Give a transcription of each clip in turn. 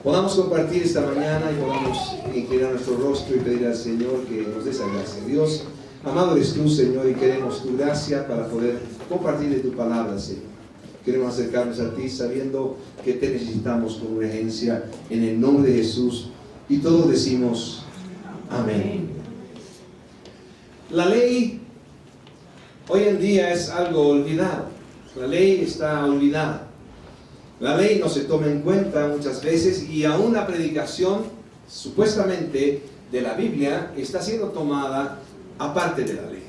podamos compartir esta mañana y podamos inclinar nuestro rostro y pedir al Señor que nos dé esa gracia. Dios, amado eres tú, Señor, y queremos tu gracia para poder compartir de tu palabra, Señor. Queremos acercarnos a ti sabiendo que te necesitamos con urgencia en el nombre de Jesús, y todos decimos amén. La ley hoy en día es algo olvidado. La ley está olvidada. La ley no se toma en cuenta muchas veces, y aún la predicación supuestamente de la Biblia está siendo tomada aparte de la ley.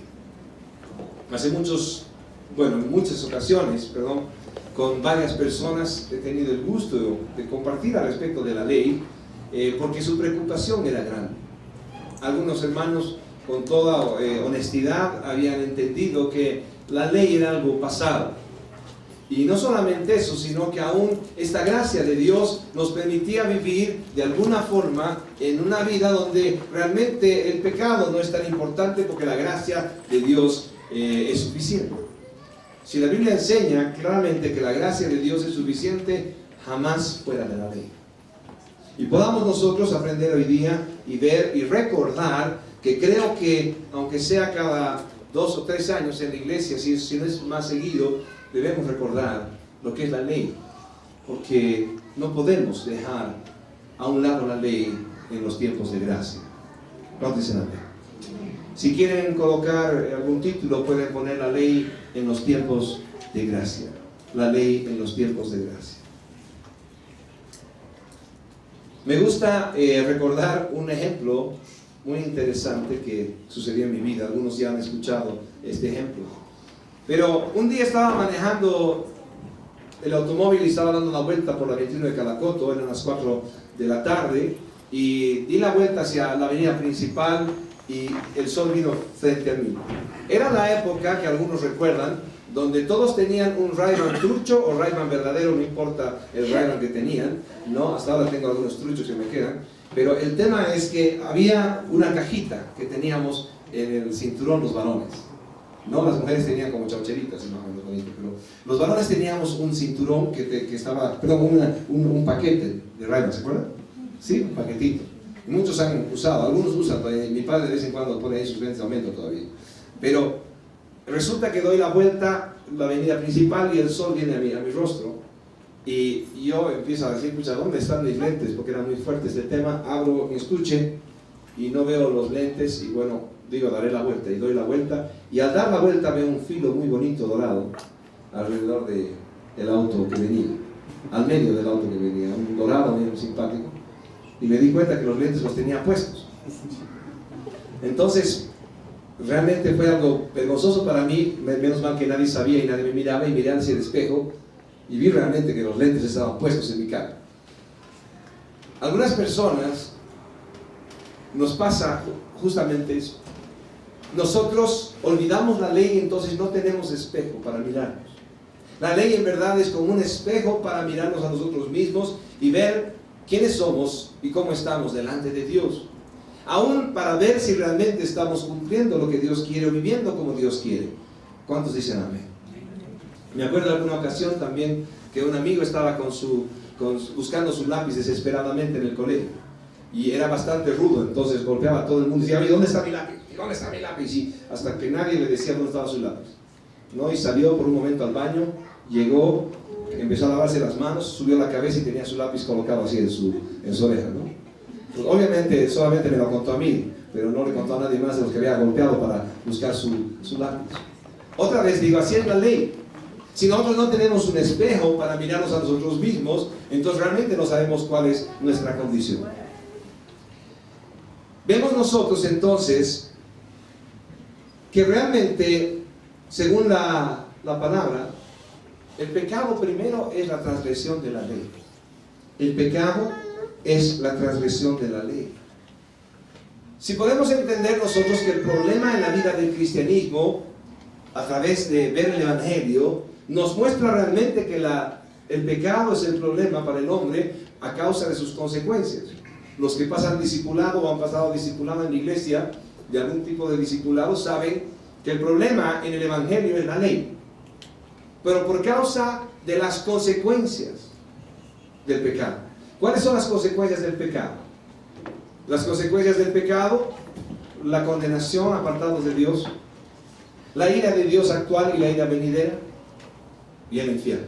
En muchas ocasiones, con varias personas he tenido el gusto de compartir al respecto de la ley, porque su preocupación era grande. Algunos hermanos con toda honestidad habían entendido que la ley era algo pasado. Y no solamente eso, sino que aún esta gracia de Dios nos permitía vivir de alguna forma en una vida donde realmente el pecado no es tan importante, porque la gracia de Dios es suficiente. Si la Biblia enseña claramente que la gracia de Dios es suficiente, jamás fuera de la ley. Y podamos nosotros aprender hoy día y ver y recordar que creo que, aunque sea cada 2 o 3 años en la iglesia, si no es más seguido, debemos recordar lo que es la ley, porque no podemos dejar a un lado la ley en los tiempos de gracia. ¿Cuántos dicen amén? Si quieren colocar algún título, pueden poner la ley en los tiempos de gracia. La ley en los tiempos de gracia. Me gusta recordar un ejemplo muy interesante que sucedió en mi vida. Algunos ya han escuchado este ejemplo. Pero un día estaba manejando el automóvil y estaba dando una vuelta por la 21 de Calacoto, eran las 4 de la tarde, y di la vuelta hacia la avenida principal y el sol vino frente a mí. Era la época que algunos recuerdan, donde todos tenían un Ray-Ban trucho o Ray-Ban verdadero, no importa el Ray-Ban que tenían, ¿no? Hasta ahora tengo algunos truchos que me quedan, pero el tema es que había una cajita que teníamos en el cinturón los varones. No, las mujeres tenían como chaucheritas, pero los varones teníamos un cinturón que estaba, un paquete de Ray-Ban, ¿se acuerdan? Sí, un paquetito. Muchos han usado, algunos usan todavía, mi padre de vez en cuando pone ahí sus lentes de aumento todavía. Pero resulta que doy la vuelta, la avenida principal, y el sol viene a mi rostro, y yo empiezo a decir, pucha, ¿dónde están mis lentes? Porque era muy fuerte este tema. Abro mi estuche y no veo los lentes, y bueno, digo, daré la vuelta, y doy la vuelta, y al dar la vuelta veo un filo muy bonito dorado alrededor del auto que venía, al medio del auto que venía, un dorado bien simpático, y me di cuenta que los lentes los tenía puestos. Entonces realmente fue algo vergonzoso para mí, menos mal que nadie sabía y nadie me miraba, y miré hacia el espejo y vi realmente que los lentes estaban puestos en mi cara. Algunas personas nos pasa justamente eso. Nosotros olvidamos la ley, entonces no tenemos espejo para mirarnos. La ley en verdad es como un espejo para mirarnos a nosotros mismos y ver quiénes somos y cómo estamos delante de Dios. Aún para ver si realmente estamos cumpliendo lo que Dios quiere o viviendo como Dios quiere. ¿Cuántos dicen amén? Me acuerdo de alguna ocasión también que un amigo estaba buscando su lápiz desesperadamente en el colegio, y era bastante rudo, entonces golpeaba a todo el mundo y decía, ¿dónde está mi lápiz? ¿Dónde está mi lápiz? Y hasta que nadie le decía dónde estaba su lápiz, ¿no? Y salió por un momento al baño, llegó, empezó a lavarse las manos, subió la cabeza y tenía su lápiz colocado así en su oreja, ¿no? Pues obviamente solamente me lo contó a mí, pero no le contó a nadie más de los que había golpeado para buscar su lápiz. Otra vez digo, así es la ley. Si nosotros no tenemos un espejo para mirarnos a nosotros mismos, entonces realmente no sabemos cuál es nuestra condición. Vemos nosotros entonces que realmente, según la palabra, el pecado primero es la transgresión de la ley. El pecado es la transgresión de la ley. Si podemos entender nosotros que el problema en la vida del cristianismo, a través de ver el Evangelio, nos muestra realmente que el pecado es el problema para el hombre a causa de sus consecuencias. Los que pasan discipulado o han pasado discipulado en la iglesia, de algún tipo de discipulado, saben que el problema en el Evangelio es la ley, pero por causa de las consecuencias del pecado. ¿Cuáles son las consecuencias del pecado? Las consecuencias del pecado: la condenación, apartados de Dios, la ira de Dios actual y la ira venidera, y el infierno.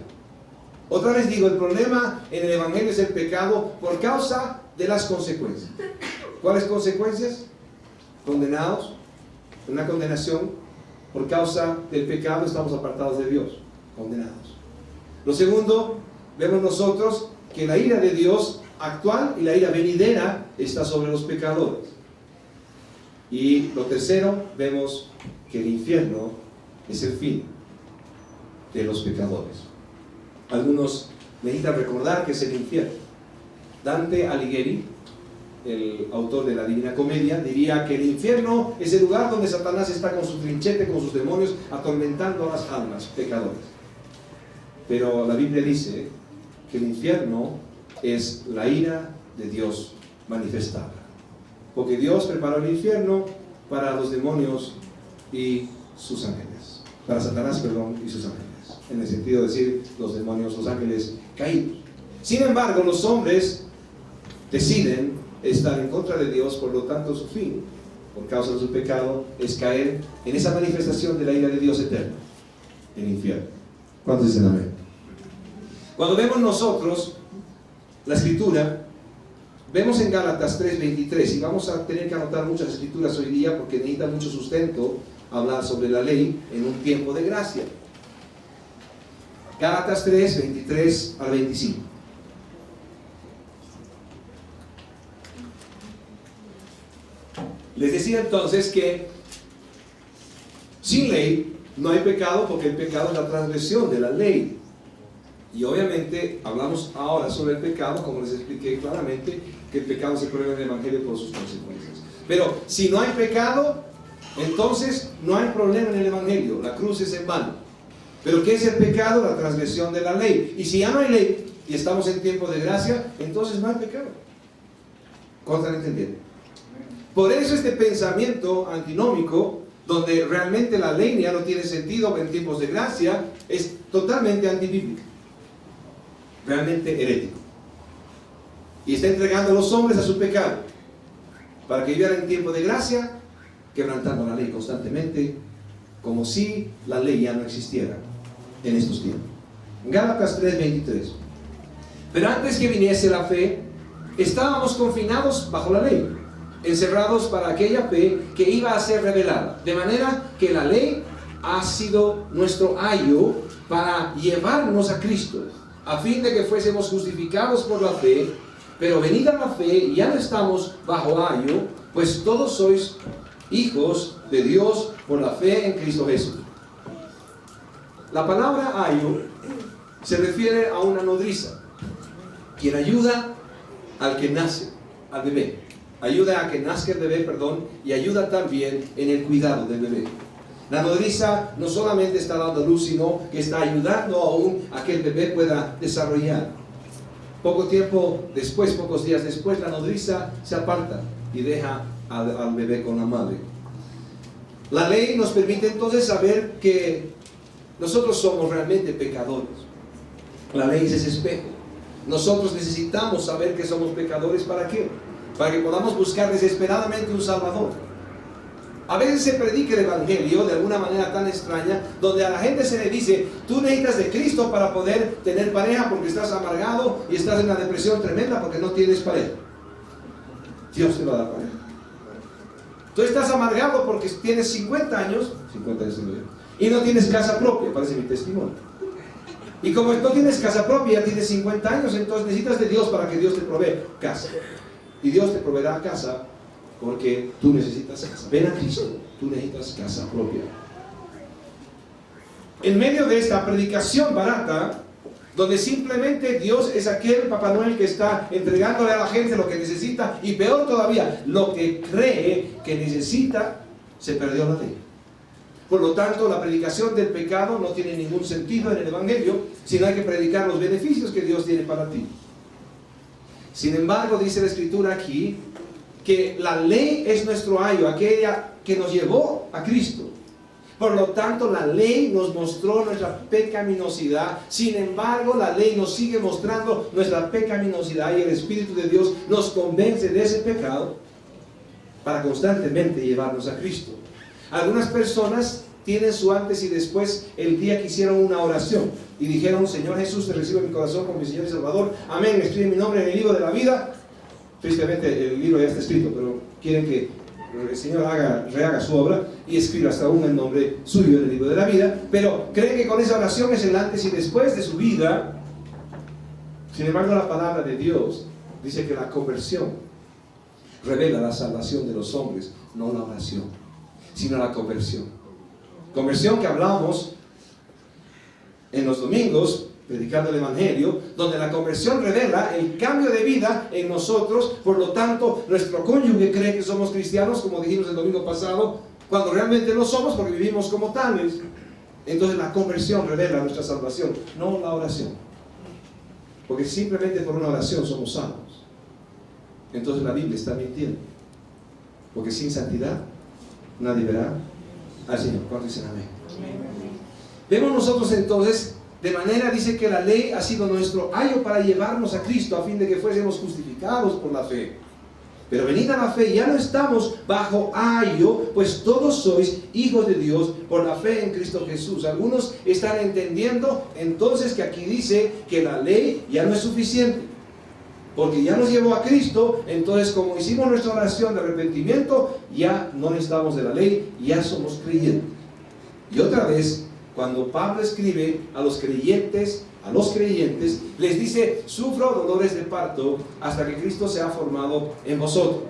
Otra vez digo, el problema en el Evangelio es el pecado por causa de las consecuencias. ¿Cuáles consecuencias? Condenados, una condenación por causa del pecado, estamos apartados de Dios, condenados. Lo segundo, vemos nosotros que la ira de Dios actual y la ira venidera está sobre los pecadores. Y lo tercero, vemos que el infierno es el fin de los pecadores. Algunos necesitan recordar que es el infierno. Dante Alighieri, el autor de la Divina Comedia, diría que el infierno es el lugar donde Satanás está con su trinchete, con sus demonios, atormentando a las almas pecadores. Pero la Biblia dice que el infierno es la ira de Dios manifestada, porque Dios preparó el infierno para los demonios y sus ángeles, para Satanás, perdón, y sus ángeles, en el sentido de decir los demonios, los ángeles caídos. Sin embargo, los hombres deciden estar en contra de Dios, por lo tanto su fin, por causa de su pecado, es caer en esa manifestación de la ira de Dios eterna, el infierno. ¿Cuántos dicen amén? Cuando vemos nosotros la escritura, vemos en Gálatas 3:23, y vamos a tener que anotar muchas escrituras hoy día porque necesita mucho sustento hablar sobre la ley en un tiempo de gracia. Gálatas 3:23 al 25. Les decía entonces que sin ley no hay pecado, porque el pecado es la transgresión de la ley. Y obviamente hablamos ahora sobre el pecado, como les expliqué claramente, que el pecado se prueba en el Evangelio por sus consecuencias. Pero si no hay pecado, entonces no hay problema en el Evangelio, la cruz es en vano. Pero ¿qué es el pecado? La transgresión de la ley. Y si ya no hay ley y estamos en tiempo de gracia, entonces no hay pecado. ¿Cómo están entendiendo? Por eso este pensamiento antinómico, donde realmente la ley ya no tiene sentido en tiempos de gracia, es totalmente antibíblico, realmente herético, y está entregando a los hombres a su pecado para que vivieran en tiempo de gracia, quebrantando la ley constantemente, como si la ley ya no existiera en estos tiempos. Gálatas 3:23. Pero antes que viniese la fe, estábamos confinados bajo la ley, encerrados para aquella fe que iba a ser revelada, de manera que la ley ha sido nuestro ayo para llevarnos a Cristo, a fin de que fuésemos justificados por la fe. Pero venida la fe, ya no estamos bajo ayo, pues todos sois hijos de Dios por la fe en Cristo Jesús. La palabra ayo se refiere a una nodriza, quien ayuda al que nace, al bebé. Ayuda a que nazca el bebé, y ayuda también en el cuidado del bebé. La nodriza no solamente está dando luz, sino que está ayudando aún a que el bebé pueda desarrollar. Poco tiempo después, pocos días después, la nodriza se aparta y deja al bebé con la madre. La ley nos permite entonces saber que nosotros somos realmente pecadores. La ley es ese espejo. Nosotros necesitamos saber que somos pecadores. ¿Para qué? Para que podamos buscar desesperadamente un Salvador. A veces se predica el Evangelio de alguna manera tan extraña, donde a la gente se le dice: tú necesitas de Cristo para poder tener pareja, porque estás amargado y estás en una depresión tremenda porque no tienes pareja. Dios te va a dar pareja. Tú estás amargado porque tienes 50 años y no tienes casa propia, parece mi testimonio. Y como no tienes casa propia, ya tienes 50 años, entonces necesitas de Dios para que Dios te provee casa. Y Dios te proveerá casa porque tú necesitas casa. Ven a Cristo, tú necesitas casa propia. En medio de esta predicación barata, donde simplemente Dios es aquel Papá Noel que está entregándole a la gente lo que necesita, y peor todavía, lo que cree que necesita, se perdió la ley. Por lo tanto, la predicación del pecado no tiene ningún sentido en el Evangelio, sino hay que predicar los beneficios que Dios tiene para ti. Sin embargo, dice la Escritura aquí que la ley es nuestro ayo, aquella que nos llevó a Cristo. Por lo tanto, la ley nos mostró nuestra pecaminosidad. Sin embargo, la ley nos sigue mostrando nuestra pecaminosidad, y el Espíritu de Dios nos convence de ese pecado para constantemente llevarnos a Cristo. Algunas personas tienen su antes y después el día que hicieron una oración y dijeron: Señor Jesús, te recibo en mi corazón como mi Señor y Salvador. Amén. Escribe mi nombre en el libro de la vida. Tristemente el libro ya está escrito, pero quieren que el Señor rehaga su obra y escriba hasta aún el nombre suyo en el libro de la vida. Pero creen que con esa oración es el antes y después de su vida. Sin embargo, la palabra de Dios dice que la conversión revela la salvación de los hombres, no la oración, sino la conversión. Conversión que hablamos en los domingos, predicando el Evangelio, donde la conversión revela el cambio de vida en nosotros. Por lo tanto, nuestro cónyuge cree que somos cristianos, como dijimos el domingo pasado, cuando realmente no somos, porque vivimos como tales. Entonces la conversión revela nuestra salvación, no la oración, porque simplemente por una oración somos salvos. Entonces la Biblia está mintiendo, porque sin santidad nadie verá al Señor. ¿Cuántos dicen amén? Vemos nosotros entonces, de manera, dice que la ley ha sido nuestro ayo para llevarnos a Cristo, a fin de que fuésemos justificados por la fe. Pero venida la fe, ya no estamos bajo ayo, pues todos sois hijos de Dios por la fe en Cristo Jesús. Algunos están entendiendo entonces que aquí dice que la ley ya no es suficiente, porque ya nos llevó a Cristo. Entonces, como hicimos nuestra oración de arrepentimiento, ya no necesitamos de la ley, ya somos creyentes. Y otra vez, cuando Pablo escribe a los creyentes, les dice: sufro dolores de parto hasta que Cristo sea formado en vosotros.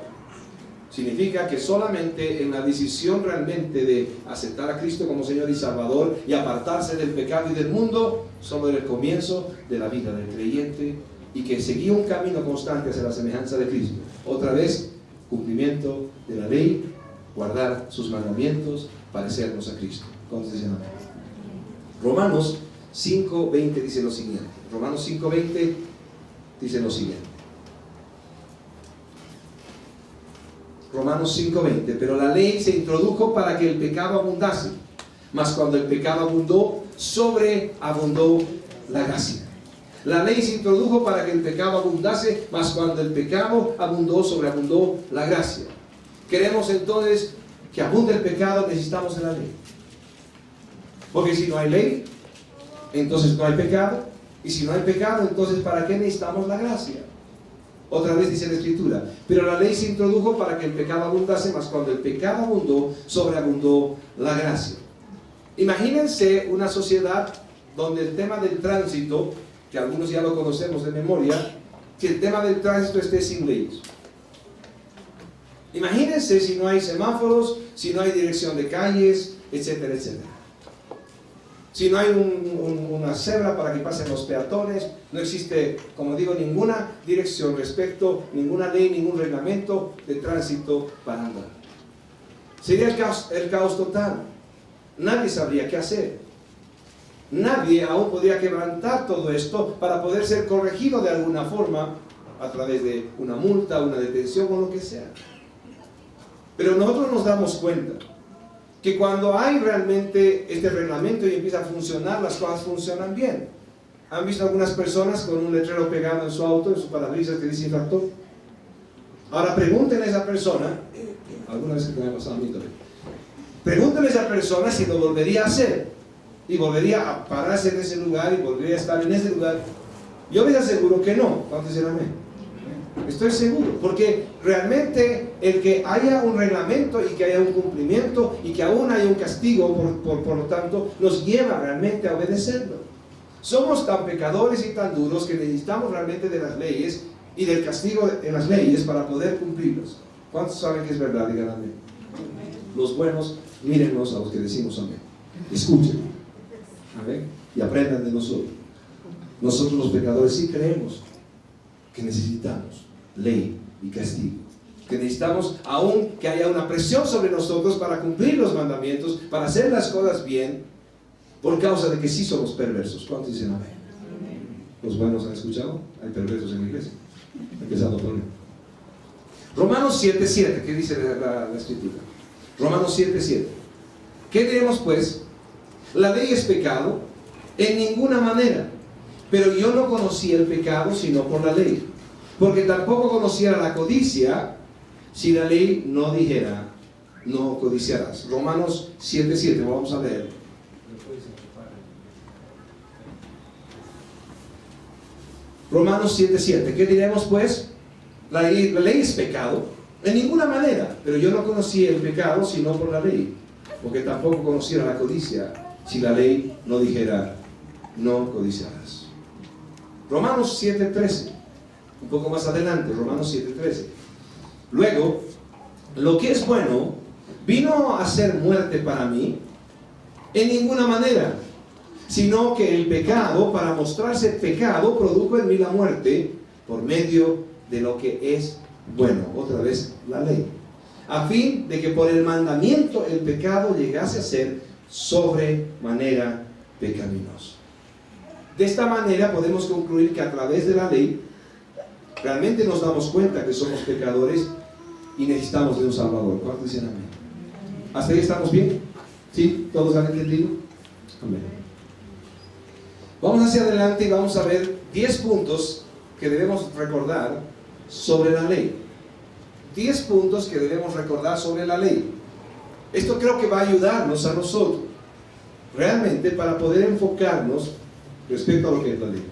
Significa que solamente en la decisión realmente de aceptar a Cristo como Señor y Salvador y apartarse del pecado y del mundo, solo era el comienzo de la vida del creyente, y que seguía un camino constante hacia la semejanza de Cristo. Otra vez, cumplimiento de la ley, guardar sus mandamientos, parecernos a Cristo. ¿Cuántos dicen amén? Romanos 5:20 dice lo siguiente. Romanos 5:20 dice lo siguiente. Romanos 5:20. Pero la ley se introdujo para que el pecado abundase, mas cuando el pecado abundó, sobreabundó la gracia. La ley se introdujo para que el pecado abundase, mas cuando el pecado abundó, sobreabundó la gracia. Queremos entonces que abunde el pecado, necesitamos de la ley. Porque si no hay ley, entonces no hay pecado. Y si no hay pecado, entonces ¿para qué necesitamos la gracia? Otra vez dice la Escritura: pero la ley se introdujo para que el pecado abundase, mas cuando el pecado abundó, sobreabundó la gracia. Imagínense una sociedad donde el tema del tránsito, que algunos ya lo conocemos de memoria, que el tema del tránsito esté sin leyes. Imagínense si no hay semáforos, si no hay dirección de calles, etcétera, etcétera. Si no hay una cebra para que pasen los peatones, no existe, como digo, ninguna dirección respecto, ninguna ley, ningún reglamento de tránsito para andar. Sería el caos total. Nadie sabría qué hacer. Nadie aún podría quebrantar todo esto para poder ser corregido de alguna forma a través de una multa, una detención o lo que sea. Pero nosotros nos damos cuenta que cuando hay realmente este reglamento y empieza a funcionar, las cosas funcionan bien. ¿Han visto algunas personas con un letrero pegado en su auto, en su parabrisas, que dice infractor? Ahora pregúntenle a esa persona, alguna vez que me ha pasado a mí también, pregúntenle a esa persona si lo volvería a hacer, y volvería a pararse en ese lugar, y volvería a estar en ese lugar. Yo les aseguro que no. ¿Cuántos dirán amén? Estoy seguro, porque realmente el que haya un reglamento y que haya un cumplimiento y que aún haya un castigo, por lo tanto, nos lleva realmente a obedecerlo. Somos tan pecadores y tan duros que necesitamos realmente de las leyes y del castigo en las leyes para poder cumplirlos. ¿Cuántos saben que es verdad? Digan amén. Los buenos, mírennos a los que decimos amén. Escuchen. Amén. Y aprendan de nosotros. Nosotros los pecadores sí creemos que necesitamos ley y castigo, que necesitamos aún que haya una presión sobre nosotros para cumplir los mandamientos, para hacer las cosas bien, por causa de que sí somos perversos. ¿Cuántos dicen amén? ¿Los buenos han escuchado? Hay perversos en la iglesia, empezando por mí. Romanos 7:7, ¿qué dice la Escritura? Romanos 7:7. ¿Qué diremos pues? ¿La ley es pecado? En ninguna manera. Pero yo no conocía el pecado sino por la ley, porque tampoco conociera la codicia si la ley no dijera, no codiciarás. Romanos 7:7, vamos a leer. Romanos 7:7, ¿qué diremos pues? La ley es pecado, en ninguna manera, pero yo no conocía el pecado sino por la ley, porque tampoco conociera la codicia si la ley no dijera, no codiciarás. Romanos 7:13, un poco más adelante, Romanos 7:13. Luego, lo que es bueno vino a ser muerte para mí en ninguna manera, sino que el pecado, para mostrarse pecado, produjo en mí la muerte por medio de lo que es bueno, otra vez la ley, a fin de que por el mandamiento el pecado llegase a ser sobremanera pecaminoso. De esta manera podemos concluir que a través de la ley realmente nos damos cuenta que somos pecadores y necesitamos de un Salvador. ¿Cuántos dicen amén? ¿Hasta ahí estamos bien? ¿Sí? ¿Todos han entendido? Amén. Vamos hacia adelante y vamos a ver 10 puntos que debemos recordar sobre la ley. 10 puntos que debemos recordar sobre la ley. Esto creo que va a ayudarnos a nosotros realmente para poder enfocarnos respecto a lo que es la ley.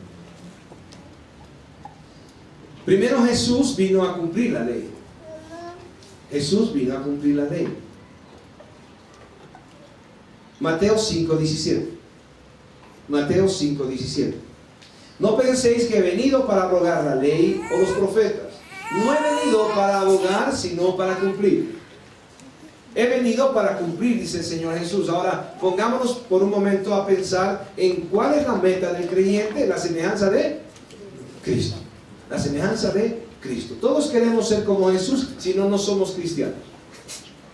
Primero, Jesús vino a cumplir la ley. Jesús vino a cumplir la ley. Mateo 5:17. Mateo 5:17. No penséis que he venido para abrogar la ley o los profetas. No he venido para abogar, sino para cumplir. He venido para cumplir, dice el Señor Jesús. Ahora, pongámonos por un momento a pensar en cuál es la meta del creyente, la semejanza de Cristo. La semejanza de Cristo. Todos queremos ser como Jesús, si no, no somos cristianos.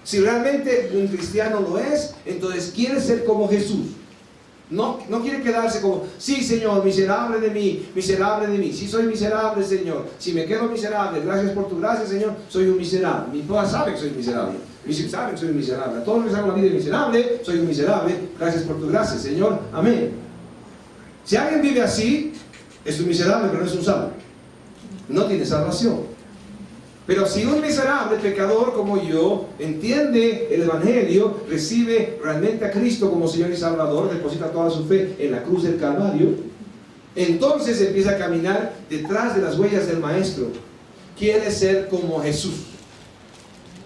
Si realmente un cristiano lo es, entonces quiere ser como Jesús. No quiere quedarse como, sí, Señor, miserable de mí, sí soy miserable, Señor, si me quedo miserable, gracias por tu gracia, Señor, soy un miserable. Mi esposa sabe que soy miserable, mis hijos saben que soy un miserable, a todos los que hago la vida miserable, soy un miserable, gracias por tu gracia, Señor, amén. Si alguien vive así, es un miserable, pero no es un salvo, no tiene salvación. Pero si un miserable pecador como yo entiende el Evangelio, recibe realmente a Cristo como Señor y Salvador, deposita toda su fe en la cruz del Calvario, entonces empieza a caminar detrás de las huellas del Maestro. Quiere ser como Jesús.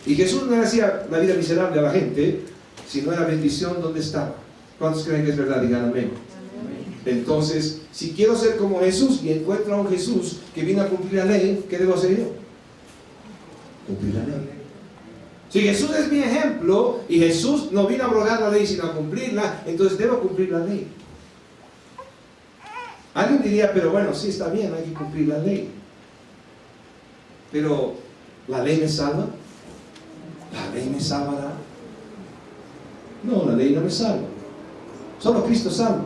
Y Jesús no le hacía la vida miserable a la gente, sino era bendición donde estaba. ¿Cuántos creen que es verdad? Digan amén. Entonces, si quiero ser como Jesús y encuentro a un Jesús que vino a cumplir la ley, ¿qué debo hacer yo? Cumplir la ley. Si Jesús es mi ejemplo y Jesús no vino a abrogar la ley sino a cumplirla, entonces debo cumplir la ley. Alguien diría, pero bueno, sí está bien, hay que cumplir la ley. Pero, ¿la ley me salva? ¿La ley me salvará? No, la ley no me salva. Solo Cristo salva.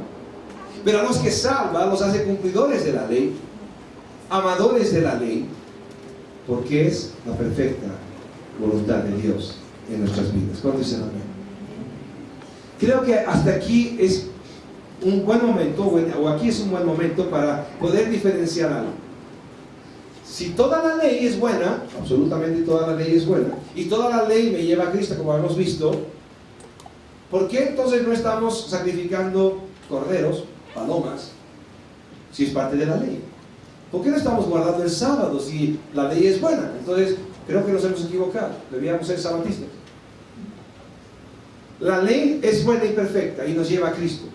Pero a los que salva los hace cumplidores de la ley, amadores de la ley, porque es la perfecta voluntad de Dios en nuestras vidas. ¿Cuántos dicen amén? Creo que hasta aquí es un buen momento, o aquí es un buen momento para poder diferenciar algo. Si toda la ley es buena, absolutamente toda la ley es buena, y toda la ley me lleva a Cristo, como hemos visto, ¿por qué entonces no estamos sacrificando corderos, palomas, si es parte de la ley? ¿Por qué no estamos guardando el sábado si la ley es buena? Entonces, creo que nos hemos equivocado. Debíamos ser sabatistas. La ley es buena y perfecta y nos lleva a Cristo.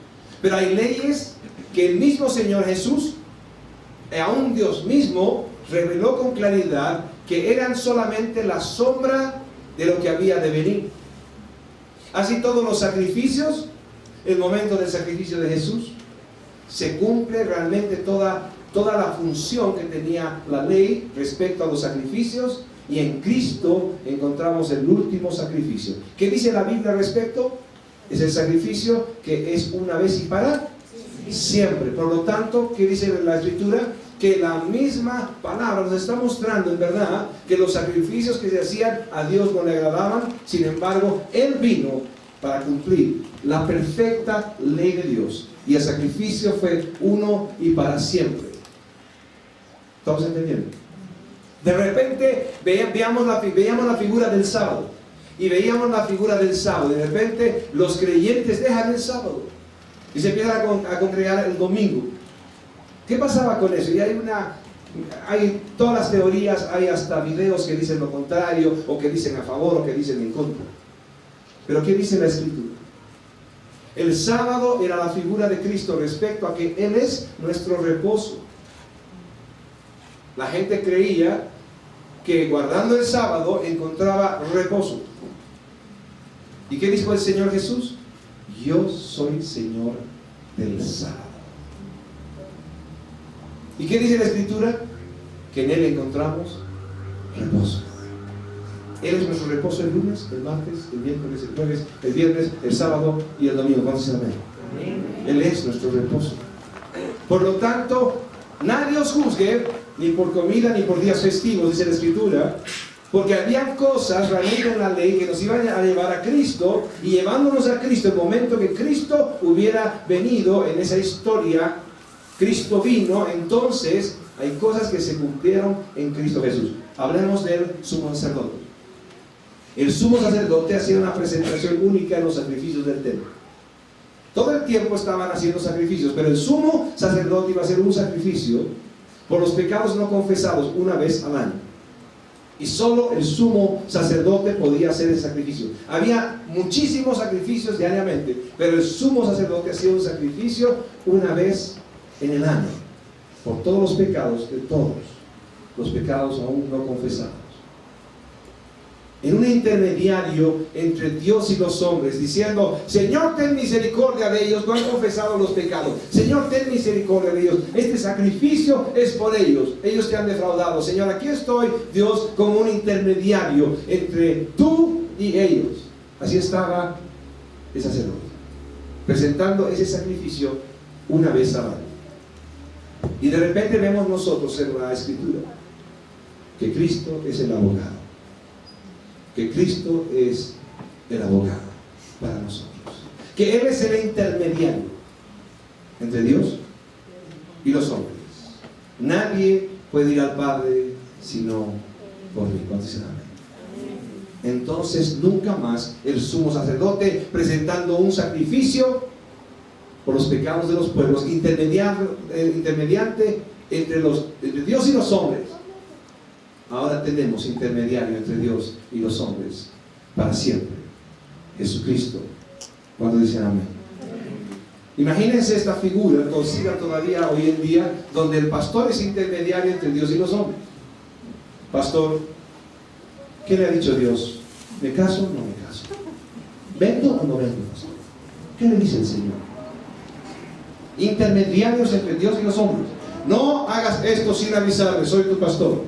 Pero hay leyes que el mismo Señor Jesús, aún Dios mismo, reveló con claridad que eran solamente la sombra de lo que había de venir. Así todos los sacrificios, el momento del sacrificio de Jesús, se cumple realmente toda la función que tenía la ley respecto a los sacrificios, y en Cristo encontramos el último sacrificio. ¿Qué dice la Biblia al respecto? Es el sacrificio que es una vez y para siempre. Por lo tanto, ¿qué dice la Escritura? Que la misma palabra nos está mostrando en verdad que los sacrificios que se hacían a Dios no le agradaban. Sin embargo, Él vino para cumplir la perfecta ley de Dios. Y el sacrificio fue uno y para siempre. ¿Estamos entendiendo? De repente veíamos la figura del sábado. Y veíamos la figura del sábado. De repente los creyentes dejan el sábado y se empiezan a congregar el domingo. ¿Qué pasaba con eso? Y hay todas las teorías, hay hasta videos que dicen lo contrario, o que dicen a favor, o que dicen en contra. Pero ¿qué dice la Escritura? El sábado era la figura de Cristo respecto a que Él es nuestro reposo. La gente creía que guardando el sábado encontraba reposo. ¿Y qué dijo el Señor Jesús? Yo soy Señor del sábado. ¿Y qué dice la Escritura? Que en Él encontramos reposo. Él es nuestro reposo el lunes, el martes, el miércoles, el jueves, el viernes, el sábado y el domingo. ¿Cuántos dicen amén? Él es nuestro reposo. Por lo tanto, nadie os juzgue ni por comida ni por días festivos, dice la Escritura, porque habían cosas realmente en la ley que nos iban a llevar a Cristo, y llevándonos a Cristo, el momento que Cristo hubiera venido en esa historia, Cristo vino, entonces hay cosas que se cumplieron en Cristo Jesús. Hablemos del sumo sacerdote. El sumo sacerdote hacía una presentación única en los sacrificios del templo. Todo el tiempo estaban haciendo sacrificios, pero el sumo sacerdote iba a hacer un sacrificio por los pecados no confesados una vez al año. Y solo el sumo sacerdote podía hacer el sacrificio. Había muchísimos sacrificios diariamente, pero el sumo sacerdote hacía un sacrificio una vez en el año, por todos los pecados de todos, los pecados aún no confesados. En un intermediario entre Dios y los hombres, diciendo: Señor, ten misericordia de ellos, no han confesado los pecados. Señor, ten misericordia de ellos, este sacrificio es por ellos, ellos te han defraudado. Señor, aquí estoy, Dios, como un intermediario entre tú y ellos. Así estaba el sacerdote, presentando ese sacrificio una vez al año. Y de repente vemos nosotros en la Escritura que Cristo es el abogado, que Cristo es el abogado para nosotros, que Él es el intermediario entre Dios y los hombres. Nadie puede ir al Padre sino por mí. ¿Cuántos dicen amén? Entonces nunca más el sumo sacerdote presentando un sacrificio por los pecados de los pueblos, intermediante entre Dios y los hombres. Ahora tenemos intermediario entre Dios y los hombres para siempre, Jesucristo. Cuando dicen amén. Imagínense esta figura conocida todavía hoy en día, donde el pastor es intermediario entre Dios y los hombres. Pastor, ¿qué le ha dicho Dios? ¿Me caso o no me caso? ¿Vendo o no vendo, pastor? ¿Qué le dice el Señor? Intermediarios entre Dios y los hombres. No hagas esto sin avisarme, soy tu pastor.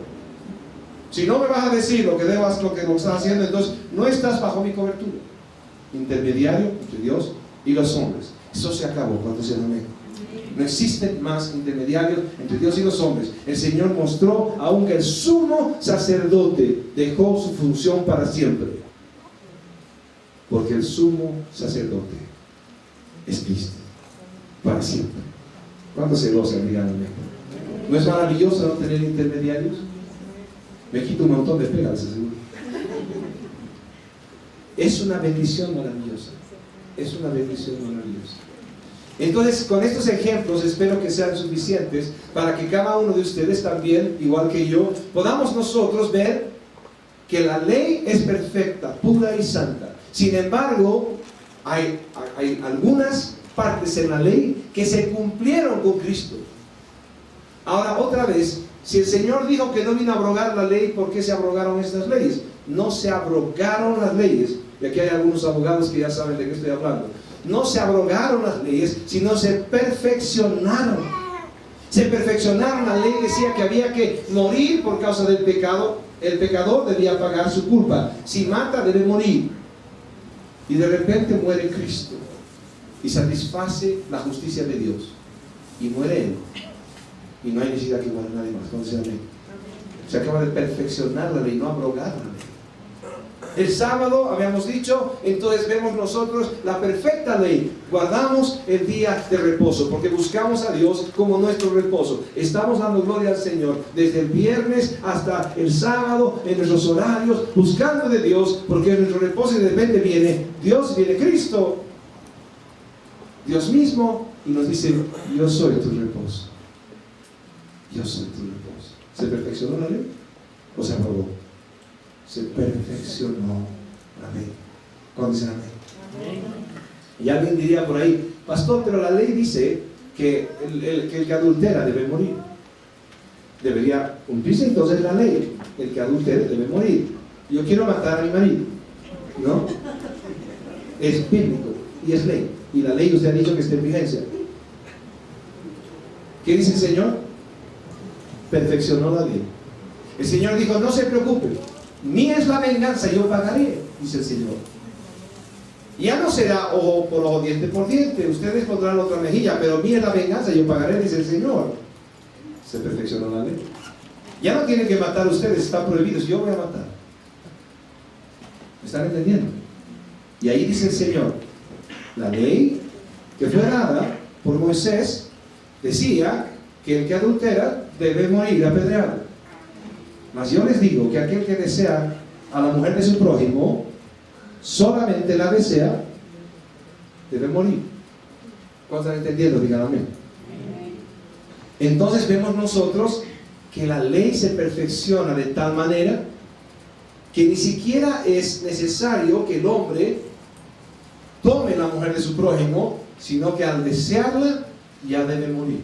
Si no me vas a decir lo que estás haciendo, entonces no estás bajo mi cobertura. Intermediario entre Dios y los hombres. Eso se acabó cuando se amén. No existen más intermediarios entre Dios y los hombres. El Señor mostró aún que el sumo sacerdote dejó su función para siempre, porque el sumo sacerdote es Cristo para siempre. ¿Cuándo se goza el día? ¿No es maravilloso no tener intermediarios? Me quito un montón de pegas, seguro. Es una bendición maravillosa. Es una bendición maravillosa. Entonces, con estos ejemplos espero que sean suficientes para que cada uno de ustedes también, igual que yo, podamos nosotros ver que la ley es perfecta, pura y santa. Sin embargo, hay algunas partes en la ley que se cumplieron con Cristo. Ahora, otra vez, si el Señor dijo que no vino a abrogar la ley, ¿por qué se abrogaron estas leyes? No se abrogaron las leyes. Y aquí hay algunos abogados que ya saben de qué estoy hablando. No se abrogaron las leyes, sino se perfeccionaron. Se perfeccionaron. La ley decía que había que morir por causa del pecado. El pecador debía pagar su culpa. Si mata, debe morir. Y de repente muere Cristo y satisface la justicia de Dios. Y muere Él. Y no hay necesidad que muera nadie más. Entonces, amén. Se acaba de perfeccionar la ley, no abrogar la ley. El sábado, habíamos dicho, entonces vemos nosotros la perfecta ley. Guardamos el día de reposo, porque buscamos a Dios como nuestro reposo. Estamos dando gloria al Señor desde el viernes hasta el sábado, en nuestros horarios, buscando de Dios, porque nuestro reposo de repente viene Dios, viene Cristo, Dios mismo, y nos dice: yo soy tu reposo. Yo soy tu reposo. ¿Se perfeccionó la ley o se aprobó? Se perfeccionó la ley. ¿Cuándo dicen amén? Y alguien diría por ahí: pastor, pero la ley dice que el que adultera debe morir. Debería cumplirse entonces la ley: el que adultere debe morir. Yo quiero matar a mi marido, ¿no? Es bíblico y es ley, y la ley usted ha dicho que está en vigencia. ¿Qué dice el Señor? Perfeccionó la ley. El Señor dijo: no se preocupe, mía es la venganza, yo pagaré, dice el Señor. Ya no será ojo por ojo, diente por diente, ustedes pondrán otra mejilla, pero mía es la venganza, yo pagaré, dice el Señor. Se perfeccionó la ley. Ya no tienen que matar ustedes, están prohibidos, yo voy a matar. ¿Me están entendiendo? Y ahí dice el Señor: la ley que fue dada por Moisés decía que el que adultera debe morir apedreado. Mas yo les digo que aquel que desea a la mujer de su prójimo, solamente la desea, debe morir. ¿Cuántos están entendiendo? Digan amén. Entonces vemos nosotros que la ley se perfecciona de tal manera que ni siquiera es necesario que el hombre tome la mujer de su prójimo, sino que al desearla ya debe morir.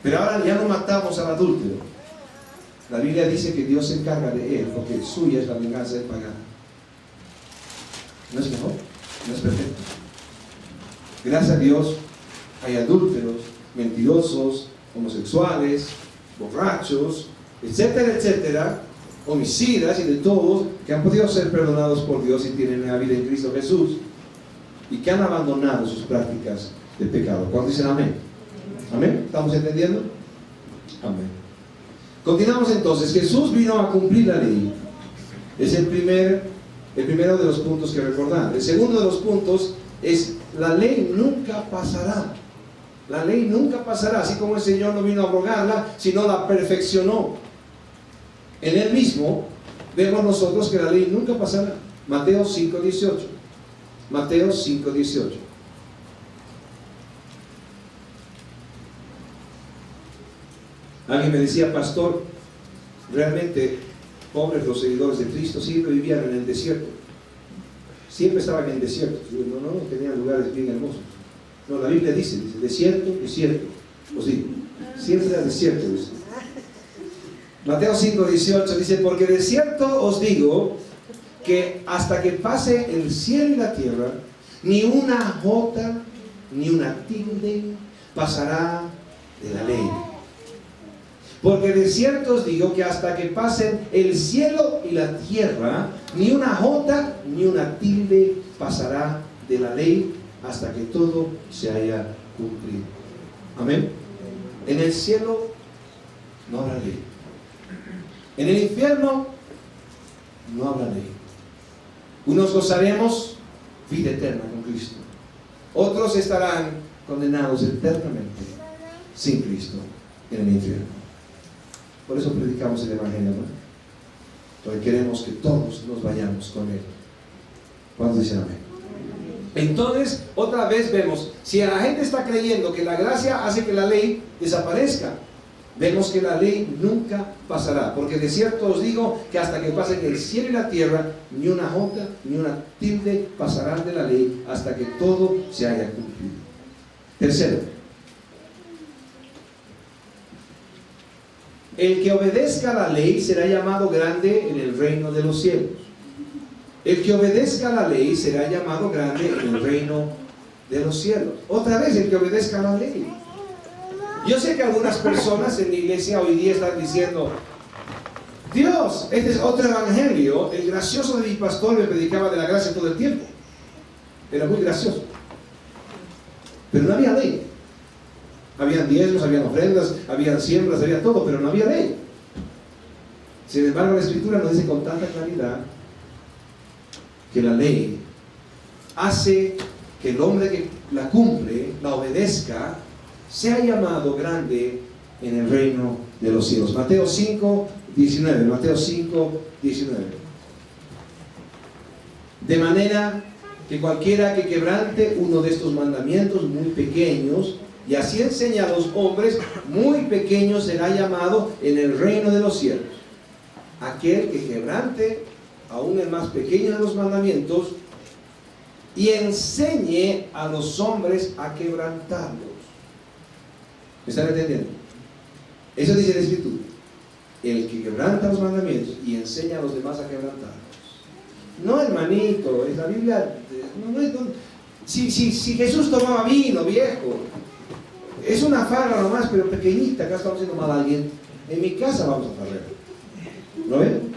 Pero ahora ya no matamos al adúltero. La Biblia dice que Dios se encarga de él, porque suya es la venganza del pagano. ¿No es mejor? ¿No es perfecto? Gracias a Dios hay adúlteros, mentirosos, homosexuales, borrachos, etcétera, etcétera, homicidas y de todos, que han podido ser perdonados por Dios y tienen una vida en Cristo Jesús, y que han abandonado sus prácticas de pecado. ¿Cuándo dicen amén? ¿Amén? ¿Estamos entendiendo? Amén. Continuamos entonces. Jesús vino a cumplir la ley. Es el primero de los puntos que recordar. El segundo de los puntos es: la ley nunca pasará. La ley nunca pasará, así como el Señor no vino a abrogarla, sino la perfeccionó. En Él mismo vemos nosotros que la ley nunca pasará. Mateo 5:18. Mateo 5:18. Alguien me decía: pastor, realmente pobres los seguidores de Cristo siempre vivían en el desierto. Siempre estaban en el desierto. No, tenían lugares bien hermosos. No, la Biblia dice desierto, desierto. Os digo, siempre era desierto, dice. Mateo 5:18 dice: porque de cierto os digo que hasta que pase el cielo y la tierra, ni una jota ni una tilde pasará de la ley. Porque de cierto os digo que hasta que pasen el cielo y la tierra, ni una jota ni una tilde pasará de la ley, hasta que todo se haya cumplido. Amén. En el cielo no habrá ley. En el infierno no habrá ley. Unos gozaremos vida eterna con Cristo. Otros estarán condenados eternamente sin Cristo en el infierno. Por eso predicamos el Evangelio, ¿no? Porque queremos que todos nos vayamos con Él. ¿Cuántos dicen amén? Entonces, otra vez vemos, si la gente está creyendo que la gracia hace que la ley desaparezca, vemos que la ley nunca pasará. Porque de cierto os digo que hasta que pasen el cielo y la tierra, ni una jota ni una tilde pasarán de la ley, hasta que todo se haya cumplido. Tercero, el que obedezca la ley será llamado grande en el reino de los cielos. El que obedezca la ley será llamado grande en el reino de los cielos. Otra vez, el que obedezca la ley. Yo sé que algunas personas en la iglesia hoy día están diciendo: Dios, este es otro evangelio. El gracioso de mi pastor me predicaba de la gracia todo el tiempo. Era muy gracioso. Pero no había ley. Habían diezmos, habían ofrendas, habían siembras, había todo, pero no había ley. Sin embargo, la Escritura nos dice con tanta claridad que la ley hace que el hombre que la cumple, la obedezca, sea llamado grande en el reino de los cielos. Mateo 5, 19. Mateo 5, 19. De manera que cualquiera que quebrante uno de estos mandamientos muy pequeños, y así enseña a los hombres, muy pequeño será llamado en el reino de los cielos. Aquel que quebrante aún el más pequeño de los mandamientos y enseñe a los hombres a quebrantarlos. ¿Me están entendiendo? Eso dice la Escritura. El que quebranta los mandamientos y enseña a los demás a quebrantarlos. No, hermanito, es la Biblia. Si Jesús tomaba vino, viejo, es una farra nomás, pero pequeñita. Acá estamos haciendo mal a alguien. En mi casa vamos a farrear. ¿Lo ven?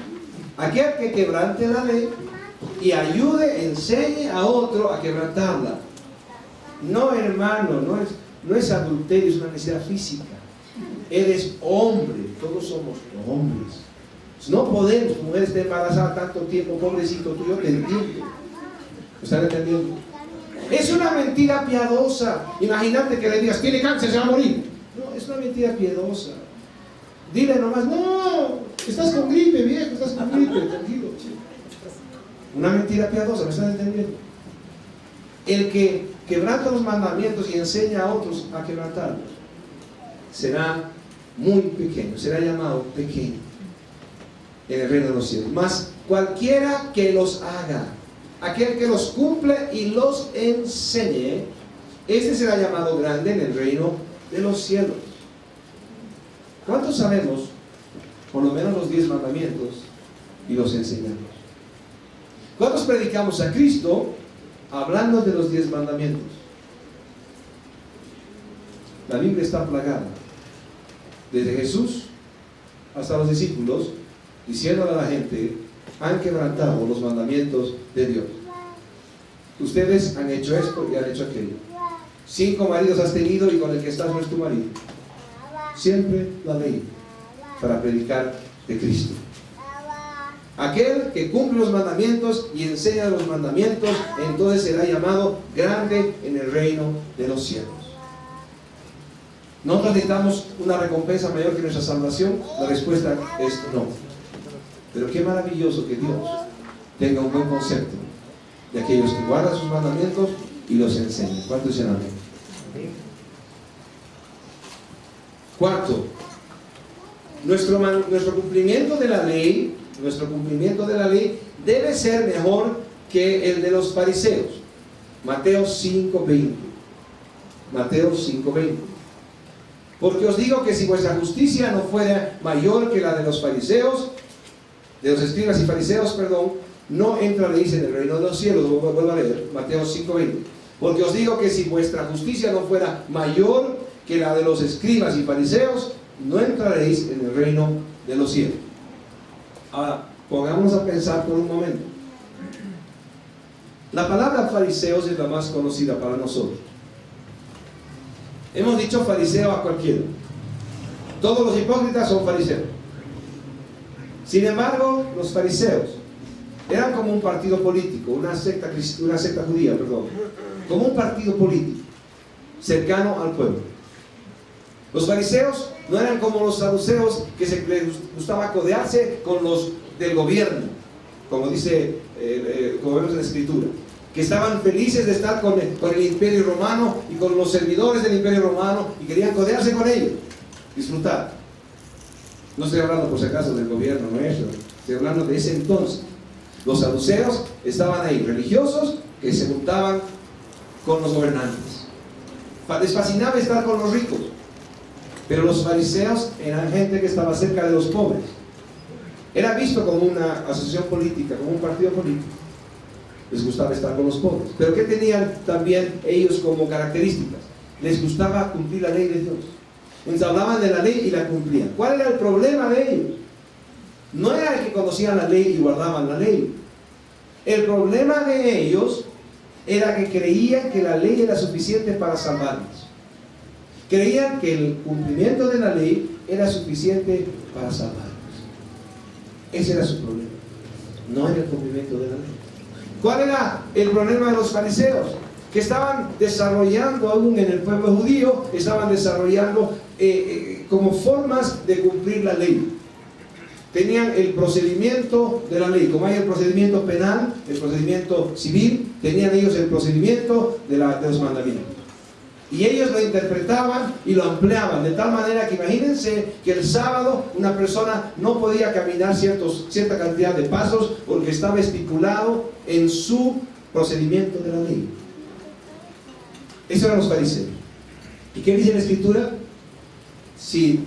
Aquel que quebrante la ley y ayude, enseñe a otro a quebrantarla. No, hermano, no es adulterio, es una necesidad física. Eres hombre, todos somos hombres. No podemos, tu mujer está embarazada tanto tiempo, pobrecito tú, yo te entiendo. ¿Me están entendiendo? Es una mentira piadosa. Imagínate que le digas, tiene cáncer, se va a morir. No, es una mentira piadosa. Dile nomás, no, estás con gripe, viejo, estás con gripe, tranquilo. Una mentira piadosa, ¿me están entendiendo? El que quebranta los mandamientos y enseña a otros a quebrantarlos será muy pequeño, será llamado pequeño en el reino de los cielos. Mas cualquiera que los haga, aquel que los cumple y los enseñe, este será llamado grande en el reino de los cielos. ¿Cuántos sabemos por lo menos los 10 mandamientos y los enseñamos? ¿Cuántos predicamos a Cristo hablando de los 10 mandamientos? La Biblia está plagada, desde Jesús hasta los discípulos, diciéndole a la gente, han quebrantado los mandamientos de Dios. Ustedes han hecho esto y han hecho aquello. 5 maridos has tenido y con el que estás no es tu marido. Siempre la ley para predicar de Cristo. Aquel que cumple los mandamientos y enseña los mandamientos, entonces será llamado grande en el reino de los cielos. ¿Nosotros necesitamos una recompensa mayor que nuestra salvación? La respuesta es no. Pero qué maravilloso que Dios tenga un buen concepto de aquellos que guardan sus mandamientos y los enseñan. ¿Cuántos dicen amén? Cuarto, nuestro cumplimiento de la ley, debe ser mejor que el de los fariseos. Mateo 5:20. Mateo 5:20. Porque os digo que si vuestra justicia no fuera mayor que la de los fariseos, de los escribas y fariseos, no entraréis en el reino de los cielos. Vuelvo a leer, Mateo 5:20. Porque os digo que si vuestra justicia no fuera mayor que la de los escribas y fariseos, no entraréis en el reino de los cielos. Ahora, pongámonos a pensar por un momento. La palabra fariseos es la más conocida para nosotros. Hemos dicho fariseo a cualquiera. Todos los hipócritas son fariseos. Sin embargo, los fariseos eran como un partido político, una secta judía, como un partido político cercano al pueblo. Los fariseos no eran como los saduceos, que les gustaba codearse con los del gobierno, como vemos en la Escritura, que estaban felices de estar con el Imperio Romano y con los servidores del Imperio Romano y querían codearse con ellos, disfrutar. No estoy hablando por si acaso del gobierno nuestro, estoy hablando de ese entonces. Los saduceos estaban ahí, religiosos que se juntaban con los gobernantes. Les fascinaba estar con los ricos. Pero los fariseos eran gente que estaba cerca de los pobres. Era visto como una asociación política, como un partido político. Les gustaba estar con los pobres. Pero ¿qué tenían también ellos como características? Les gustaba cumplir la ley de Dios. Entonces hablaban de la ley y la cumplían. ¿Cuál era el problema de ellos? No era el que conocían la ley y guardaban la ley. El problema de ellos era que creían que la ley era suficiente para salvarlos. Creían que el cumplimiento de la ley era suficiente para salvarlos. Ese era su problema. No era el cumplimiento de la ley. ¿Cuál era el problema de los fariseos? Que estaban desarrollando, aún en el pueblo judío, estaban desarrollando como formas de cumplir la ley. Tenían el procedimiento de la ley, como hay el procedimiento penal, el procedimiento civil, tenían ellos el procedimiento de los mandamientos. Y ellos lo interpretaban y lo ampliaban, de tal manera que imagínense que el sábado una persona no podía caminar cierta cantidad de pasos porque estaba estipulado en su procedimiento de la ley. Eso eran los fariseos. ¿Y qué dice la Escritura? Sí,